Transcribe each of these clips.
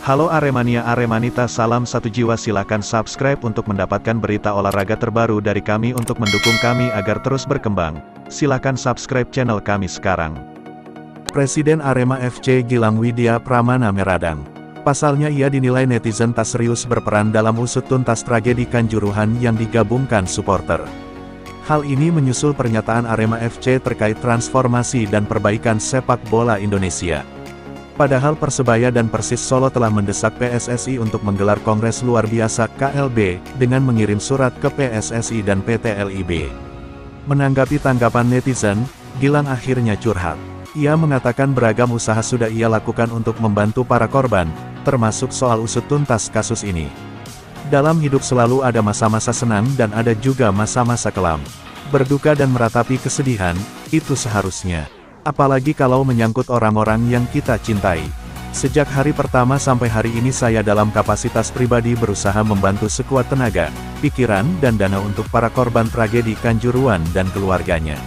Halo Aremania Aremanita, salam satu jiwa, silakan subscribe untuk mendapatkan berita olahraga terbaru dari kami. Untuk mendukung kami agar terus berkembang, silakan subscribe channel kami sekarang. Presiden Arema FC Gilang Widya Pramana meradang. Pasalnya ia dinilai netizen tak serius berperan dalam usut tuntas tragedi Kanjuruhan yang digabungkan supporter. Hal ini menyusul pernyataan Arema FC terkait transformasi dan perbaikan sepak bola Indonesia. Padahal Persebaya dan Persis Solo telah mendesak PSSI untuk menggelar Kongres Luar Biasa KLB, dengan mengirim surat ke PSSI dan PT LIB. Menanggapi tanggapan netizen, Gilang akhirnya curhat. Ia mengatakan beragam usaha sudah ia lakukan untuk membantu para korban, termasuk soal usut tuntas kasus ini. Dalam hidup selalu ada masa-masa senang dan ada juga masa-masa kelam. Berduka dan meratapi kesedihan, itu seharusnya. Apalagi kalau menyangkut orang-orang yang kita cintai. Sejak hari pertama sampai hari ini saya dalam kapasitas pribadi berusaha membantu sekuat tenaga, pikiran dan dana untuk para korban tragedi Kanjuruhan dan keluarganya.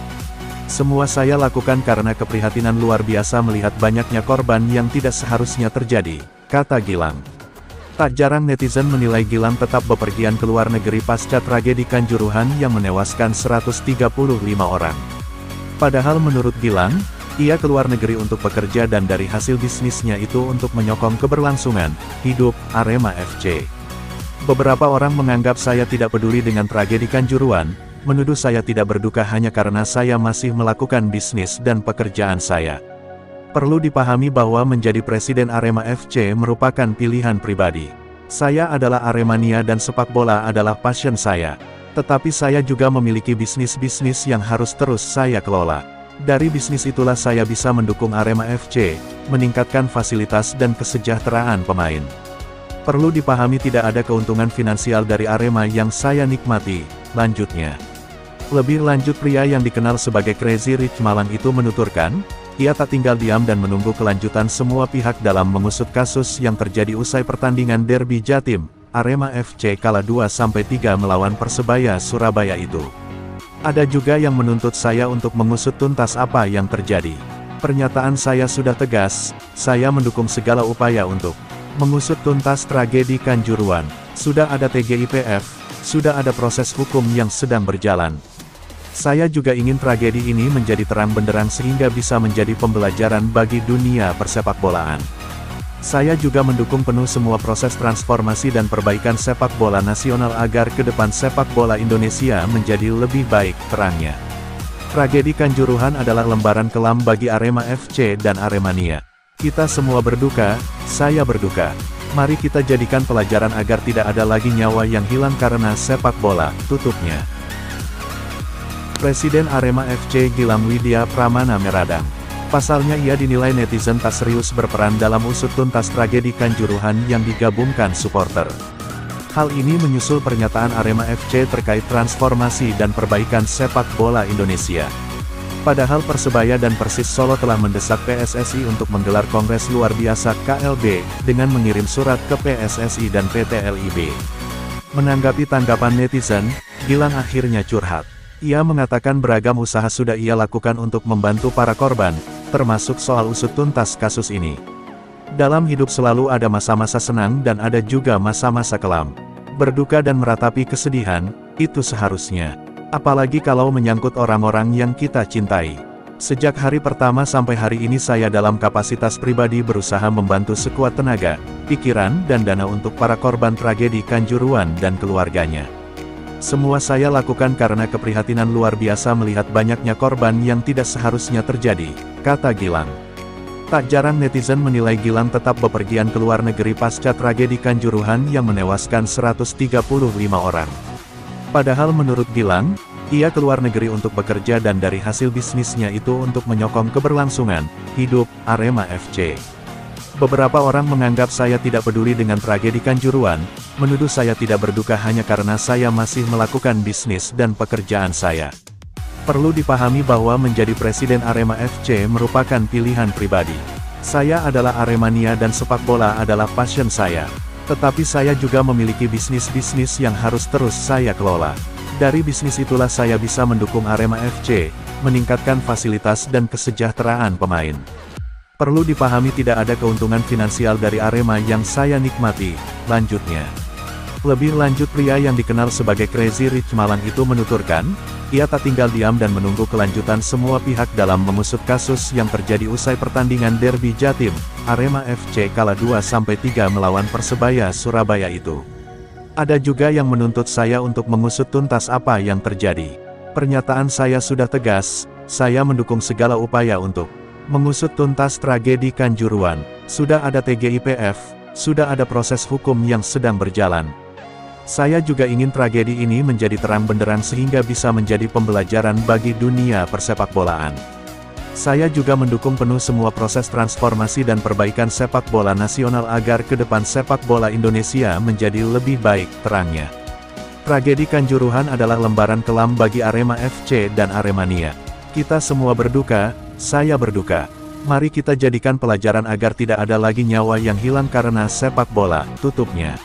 Semua saya lakukan karena keprihatinan luar biasa melihat banyaknya korban yang tidak seharusnya terjadi, kata Gilang. Tak jarang netizen menilai Gilang tetap bepergian ke luar negeri pasca tragedi Kanjuruhan yang menewaskan 135 orang. Padahal menurut Gilang, ia keluar negeri untuk bekerja dan dari hasil bisnisnya itu untuk menyokong keberlangsungan hidup Arema FC. Beberapa orang menganggap saya tidak peduli dengan tragedi Kanjuruhan, menuduh saya tidak berduka hanya karena saya masih melakukan bisnis dan pekerjaan saya. Perlu dipahami bahwa menjadi presiden Arema FC merupakan pilihan pribadi. Saya adalah Aremania dan sepak bola adalah passion saya. Tetapi saya juga memiliki bisnis-bisnis yang harus terus saya kelola. Dari bisnis itulah saya bisa mendukung Arema FC, meningkatkan fasilitas dan kesejahteraan pemain. Perlu dipahami tidak ada keuntungan finansial dari Arema yang saya nikmati, lanjutnya. Lebih lanjut, pria yang dikenal sebagai Crazy Rich Malang itu menuturkan, ia tak tinggal diam dan menunggu kelanjutan semua pihak dalam mengusut kasus yang terjadi usai pertandingan Derby Jatim, Arema FC kalah 2-3 melawan Persebaya Surabaya itu. Ada juga yang menuntut saya untuk mengusut tuntas apa yang terjadi. Pernyataan saya sudah tegas, saya mendukung segala upaya untuk mengusut tuntas tragedi Kanjuruhan. Sudah ada TGIPF, sudah ada proses hukum yang sedang berjalan. Saya juga ingin tragedi ini menjadi terang benderang sehingga bisa menjadi pembelajaran bagi dunia persepakbolaan. Saya juga mendukung penuh semua proses transformasi dan perbaikan sepak bola nasional agar ke depan sepak bola Indonesia menjadi lebih baik, terangnya. Tragedi Kanjuruhan adalah lembaran kelam bagi Arema FC dan Aremania. Kita semua berduka, saya berduka. Mari kita jadikan pelajaran agar tidak ada lagi nyawa yang hilang karena sepak bola, tutupnya. Presiden Arema FC Gilang Widya Pramana meradang. Pasalnya ia dinilai netizen tak serius berperan dalam usut tuntas tragedi Kanjuruhan yang digabungkan supporter. Hal ini menyusul pernyataan Arema FC terkait transformasi dan perbaikan sepak bola Indonesia. Padahal Persebaya dan Persis Solo telah mendesak PSSI untuk menggelar Kongres Luar Biasa KLB, dengan mengirim surat ke PSSI dan PT LIB. Menanggapi tanggapan netizen, Gilang akhirnya curhat. Ia mengatakan beragam usaha sudah ia lakukan untuk membantu para korban, termasuk soal usut tuntas kasus ini. Dalam hidup selalu ada masa-masa senang dan ada juga masa-masa kelam. Berduka dan meratapi kesedihan, itu seharusnya. Apalagi kalau menyangkut orang-orang yang kita cintai. Sejak hari pertama sampai hari ini saya dalam kapasitas pribadi berusaha membantu sekuat tenaga, pikiran dan dana untuk para korban tragedi Kanjuruhan dan keluarganya. Semua saya lakukan karena keprihatinan luar biasa melihat banyaknya korban yang tidak seharusnya terjadi, kata Gilang. Tak jarang netizen menilai Gilang tetap bepergian ke luar negeri pasca tragedi Kanjuruhan yang menewaskan 135 orang. Padahal menurut Gilang, ia keluar negeri untuk bekerja dan dari hasil bisnisnya itu untuk menyokong keberlangsungan hidup Arema FC. Beberapa orang menganggap saya tidak peduli dengan tragedi Kanjuruhan, menuduh saya tidak berduka hanya karena saya masih melakukan bisnis dan pekerjaan saya. Perlu dipahami bahwa menjadi presiden Arema FC merupakan pilihan pribadi. Saya adalah Aremania dan sepak bola adalah passion saya. Tetapi saya juga memiliki bisnis-bisnis yang harus terus saya kelola. Dari bisnis itulah saya bisa mendukung Arema FC, meningkatkan fasilitas dan kesejahteraan pemain. Perlu dipahami tidak ada keuntungan finansial dari Arema yang saya nikmati, lanjutnya. Lebih lanjut pria yang dikenal sebagai Crazy Rich Malang itu menuturkan, ia tak tinggal diam dan menunggu kelanjutan semua pihak dalam mengusut kasus yang terjadi usai pertandingan Derby Jatim, Arema FC kalah 2-3 melawan Persebaya Surabaya itu. Ada juga yang menuntut saya untuk mengusut tuntas apa yang terjadi. Pernyataan saya sudah tegas, saya mendukung segala upaya untuk mengusut tuntas tragedi Kanjuruhan. Sudah ada TGIPF, sudah ada proses hukum yang sedang berjalan. Saya juga ingin tragedi ini menjadi terang benderang sehingga bisa menjadi pembelajaran bagi dunia persepakbolaan. Saya juga mendukung penuh semua proses transformasi dan perbaikan sepak bola nasional agar ke depan sepak bola Indonesia menjadi lebih baik, terangnya. Tragedi Kanjuruhan adalah lembaran kelam bagi Arema FC dan Aremania. Kita semua berduka, saya berduka. Mari kita jadikan pelajaran agar tidak ada lagi nyawa yang hilang karena sepak bola, tutupnya.